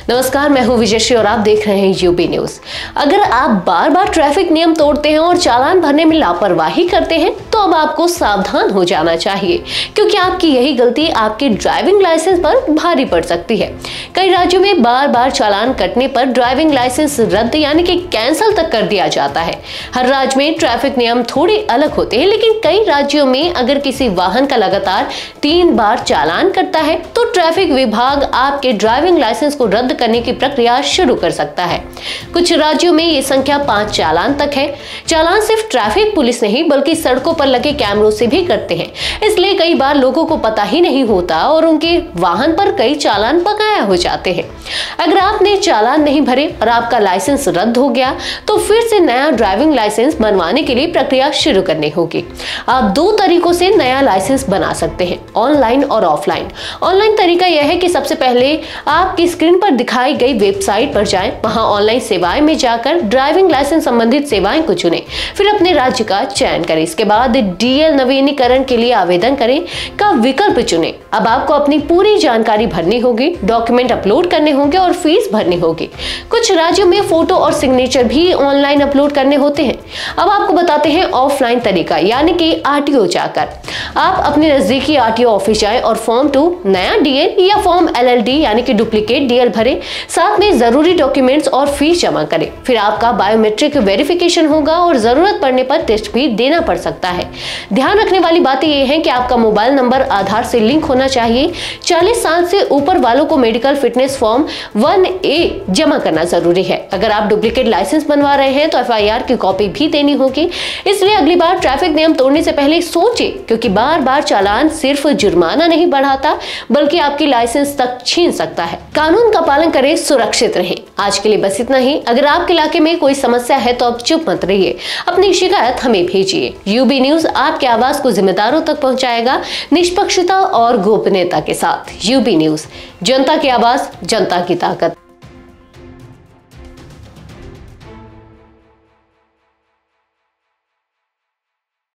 नमस्कार, मैं हूं विजयश्री और आप देख रहे हैं यूबी न्यूज। अगर आप बार बार ट्रैफिक नियम तोड़ते हैं और चालान भरने में लापरवाही करते हैं तो अब आपको सावधान हो जाना चाहिए, क्योंकि आपकी यही गलती आपके ड्राइविंग लाइसेंस पर भारी पड़ सकती है। कई राज्यों में बार बार चालान कटने पर ड्राइविंग लाइसेंस रद्द यानी कि कैंसिल तक कर दिया जाता है। हर राज्य में ट्रैफिक नियम थोड़े अलग होते हैं, लेकिन कई राज्यों में अगर किसी वाहन का लगातार 3 बार चालान कटता है तो ट्रैफिक विभाग आपके ड्राइविंग लाइसेंस को रद्द करने की प्रक्रिया शुरू कर सकता है। कुछ राज्यों में ये संख्या 5 चालान तक है। चालान सिर्फ ट्रैफिक पुलिस नहीं बल्कि सड़कों पर लगे कैमरों से भी करते हैं, इसलिए कई बार लोगों को पता ही नहीं होता और उनके वाहन पर कई चालान बकाया हो जाते हैं। अगर आपने चालान नहीं भरे और आपका लाइसेंस रद्द हो गया तो फिर से नया ड्राइविंग लाइसेंस बनवाने के लिए प्रक्रिया शुरू करनी होगी। आप 2 तरीकों से नया लाइसेंस बना सकते हैं, ऑनलाइन और ऑफलाइन। ऑनलाइन तरीका यह है कि सबसे पहले आपकी स्क्रीन पर दिखाई गई वेबसाइट पर जाएं, वहां ऑनलाइन सेवाएं में जाकर ड्राइविंग लाइसेंस संबंधित सेवाएं को चुनें, फिर अपने राज्य का चयन करें। इसके बाद डीएल नवीनीकरण के लिए आवेदन करें का विकल्प चुनें। अब आपको अपनी पूरी जानकारी भरनी होगी, डॉक्यूमेंट अपलोड करने होंगे और फीस भरनी होगी। कुछ राज्यों में फोटो और सिग्नेचर भी ऑनलाइन अपलोड करने होते हैं। अब आपको बताते हैं ऑफलाइन तरीका, यानी कि आरटीओ जाकर। आप अपने नजदीकी आरटीओ ऑफिस जाएं और फॉर्म 2 नया डीएल या फॉर्म एलएलडी यानी कि डुप्लीकेट डीएल भरें, साथ में जरूरी डॉक्यूमेंट्स और फीस जमा करें। फिर आपका बायोमेट्रिक वेरिफिकेशन होगा और जरूरत पड़ने पर टेस्ट भी देना पड़ सकता है। ध्यान रखने वाली बातें ये हैं कि आपका मोबाइल नंबर आधार से लिंक होना चाहिए। 40 साल से ऊपर वालों को मेडिकल फिटनेस फॉर्म 1A जमा करना जरूरी है। अगर आप डुप्लीकेट लाइसेंस बनवा रहे हैं तो एफआईआर की कॉपी भी देनी होगी। इसलिए अगली बार ट्रैफिक नियम तोड़ने से पहले सोचें, क्योंकि बार बार चालान सिर्फ जुर्माना नहीं बढ़ाता बल्कि आपकी लाइसेंस तक छीन सकता है। कानून का पालन करें, सुरक्षित रहें। आज के लिए बस इतना ही। अगर आपके इलाके में कोई समस्या है तो अब चुप मत रहिए, अपनी शिकायत हमें भेजिए। यूबी न्यूज आपके आवाज को जिम्मेदारों तक पहुंचाएगा, निष्पक्षता और गोपनीयता के साथ। यूबी न्यूज, जनता की आवाज, जनता की ताकत।